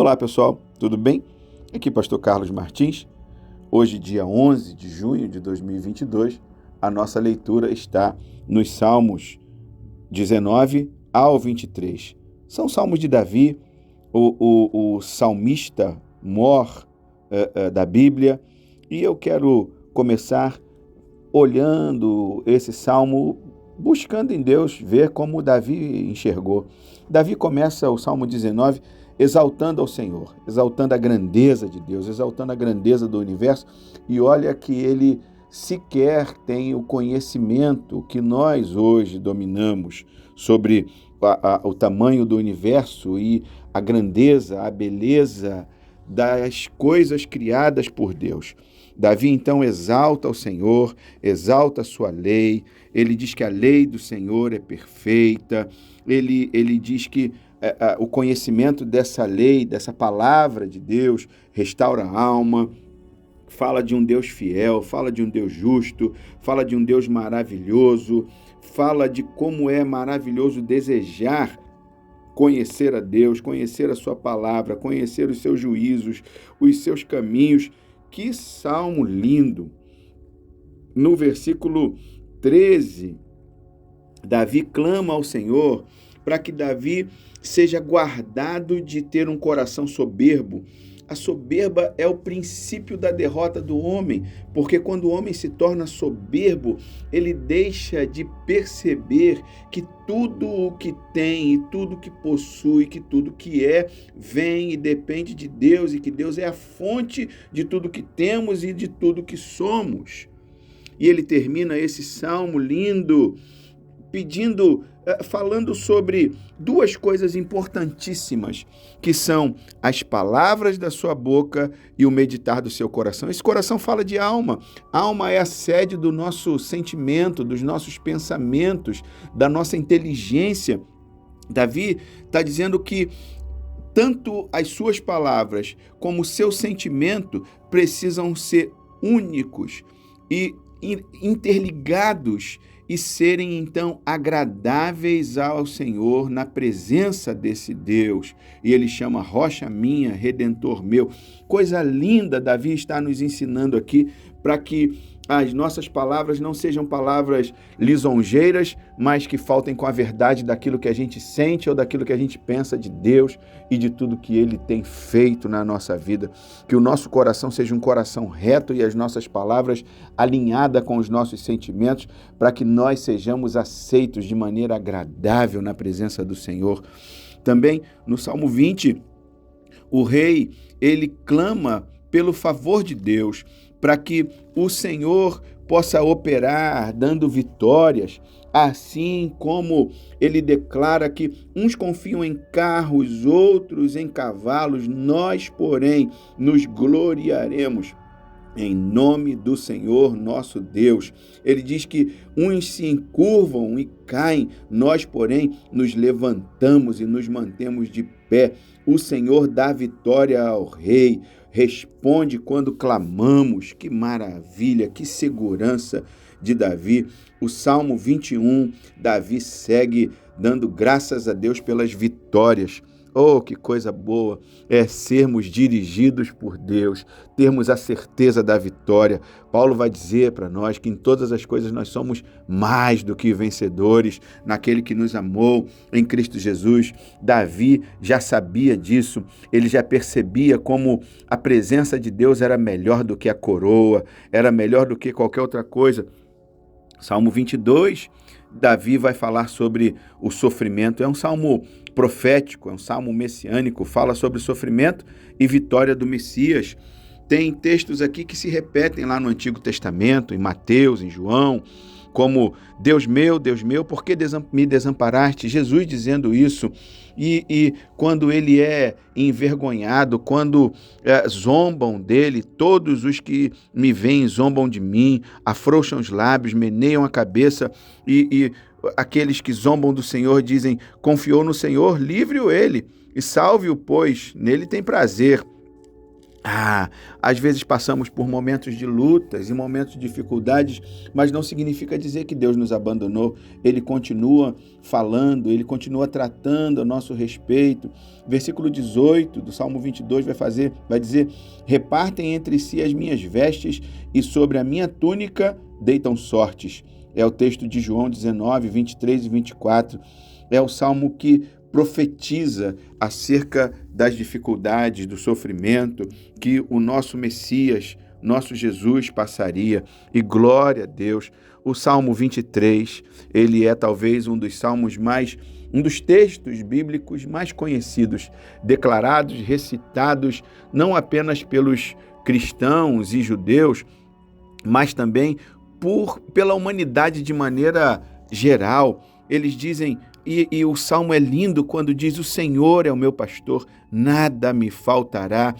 Olá pessoal, tudo bem? Aqui Pastor Carlos Martins. Hoje, dia 11 de junho de 2022, a nossa leitura está nos Salmos 19 ao 23. São salmos de Davi, o salmista mor da Bíblia, e eu quero começar olhando esse salmo, buscando em Deus, ver como Davi enxergou. Davi começa o Salmo 19 exaltando ao Senhor, exaltando a grandeza de Deus, exaltando a grandeza do universo, e olha que ele sequer tem o conhecimento que nós hoje dominamos sobre o tamanho do universo e a grandeza, a beleza das coisas criadas por Deus. Davi então exalta o Senhor, exalta a sua lei, ele diz que a lei do Senhor é perfeita, ele diz que o conhecimento dessa lei, dessa palavra de Deus, restaura a alma, fala de um Deus fiel, fala de um Deus justo, fala de um Deus maravilhoso, fala de como é maravilhoso desejar conhecer a Deus, conhecer a sua palavra, conhecer os seus juízos, os seus caminhos. Que salmo lindo! No versículo 13, Davi clama ao Senhor para que Davi seja guardado de ter um coração soberbo. A soberba é o princípio da derrota do homem, porque quando o homem se torna soberbo, ele deixa de perceber que tudo o que tem e tudo que possui, que tudo que é, vem e depende de Deus, e que Deus é a fonte de tudo que temos e de tudo que somos. E ele termina esse salmo lindo, falando sobre duas coisas importantíssimas, que são as palavras da sua boca e o meditar do seu coração. Esse coração fala de alma. A alma é a sede do nosso sentimento, dos nossos pensamentos, da nossa inteligência. Davi está dizendo que tanto as suas palavras como o seu sentimento precisam ser únicos e interligados e serem, então, agradáveis ao Senhor na presença desse Deus. E ele chama rocha minha, redentor meu. Coisa linda, Davi está nos ensinando aqui para que as nossas palavras não sejam palavras lisonjeiras, mas que faltem com a verdade daquilo que a gente sente ou daquilo que a gente pensa de Deus e de tudo que Ele tem feito na nossa vida. Que o nosso coração seja um coração reto e as nossas palavras alinhadas com os nossos sentimentos, para que nós sejamos aceitos de maneira agradável na presença do Senhor. Também no Salmo 20, o rei, ele clama pelo favor de Deus, para que o Senhor possa operar dando vitórias, assim como ele declara que uns confiam em carros, outros em cavalos, nós, porém, nos gloriaremos em nome do Senhor nosso Deus. Ele diz que uns se encurvam e caem, nós, porém, nos levantamos e nos mantemos de pé. O Senhor dá vitória ao rei, responde quando clamamos. Que maravilha, que segurança de Davi. O Salmo 21, Davi segue dando graças a Deus pelas vitórias. Oh, que coisa boa é sermos dirigidos por Deus, termos a certeza da vitória. Paulo vai dizer para nós que em todas as coisas nós somos mais do que vencedores naquele que nos amou em Cristo Jesus. Davi já sabia disso, ele já percebia como a presença de Deus era melhor do que a coroa, era melhor do que qualquer outra coisa. Salmo 22, Davi vai falar sobre o sofrimento. É um salmo profético, é um salmo messiânico, fala sobre sofrimento e vitória do Messias. Tem textos aqui que se repetem lá no Antigo Testamento, em Mateus, em João, como Deus meu, por que me desamparaste? Jesus dizendo isso. E quando ele é envergonhado, quando zombam dele, todos os que me veem zombam de mim, afrouxam os lábios, meneiam a cabeça, e aqueles que zombam do Senhor dizem, confiou no Senhor, livre-o ele e salve-o, pois nele tem prazer. Às vezes passamos por momentos de lutas e momentos de dificuldades, mas não significa dizer que Deus nos abandonou. Ele continua falando, Ele continua tratando a nosso respeito. Versículo 18 do Salmo 22 vai dizer: repartem entre si as minhas vestes e sobre a minha túnica deitam sortes. É o texto de João 19, 23 e 24. É o salmo que profetiza acerca das dificuldades, do sofrimento que o nosso Messias, nosso Jesus passaria. E glória a Deus. O Salmo 23, ele é talvez um dos textos bíblicos mais conhecidos, declarados, recitados, não apenas pelos cristãos e judeus, mas também pela humanidade de maneira geral. Eles dizem, e o Salmo é lindo quando diz: o Senhor é o meu pastor, nada me faltará.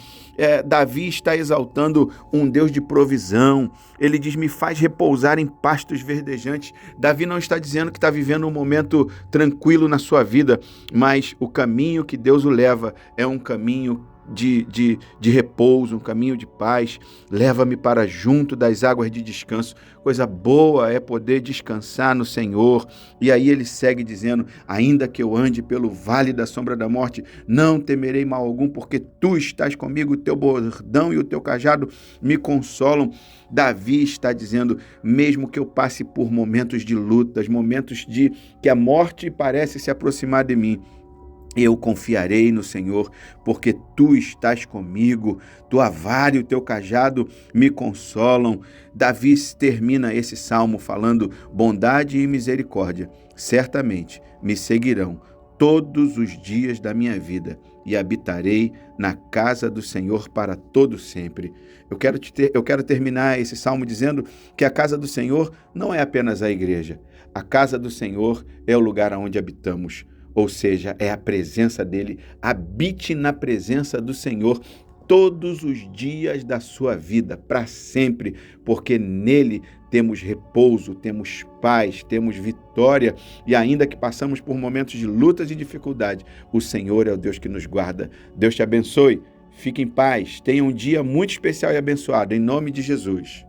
Davi está exaltando um Deus de provisão. Ele diz: me faz repousar em pastos verdejantes. Davi não está dizendo que está vivendo um momento tranquilo na sua vida, mas o caminho que Deus o leva é um caminho de repouso, um caminho de paz. Leva-me para junto das águas de descanso. Coisa boa é poder descansar no Senhor. E aí ele segue dizendo: ainda que eu ande pelo vale da sombra da morte, não temerei mal algum, porque tu estás comigo, o teu bordão e o teu cajado me consolam. Davi está dizendo: mesmo que eu passe por momentos de lutas, momentos de que a morte parece se aproximar de mim, eu confiarei no Senhor, porque tu estás comigo, tua vara e o teu cajado me consolam. Davi termina esse salmo falando: bondade e misericórdia certamente me seguirão todos os dias da minha vida, e habitarei na casa do Senhor para todo sempre. Eu quero terminar esse salmo dizendo que a casa do Senhor não é apenas a igreja. A casa do Senhor é o lugar onde habitamos. Ou seja, é a presença dele. Habite na presença do Senhor todos os dias da sua vida, para sempre, porque nele temos repouso, temos paz, temos vitória, e ainda que passamos por momentos de lutas e dificuldade, o Senhor é o Deus que nos guarda. Deus te abençoe, fique em paz, tenha um dia muito especial e abençoado, em nome de Jesus.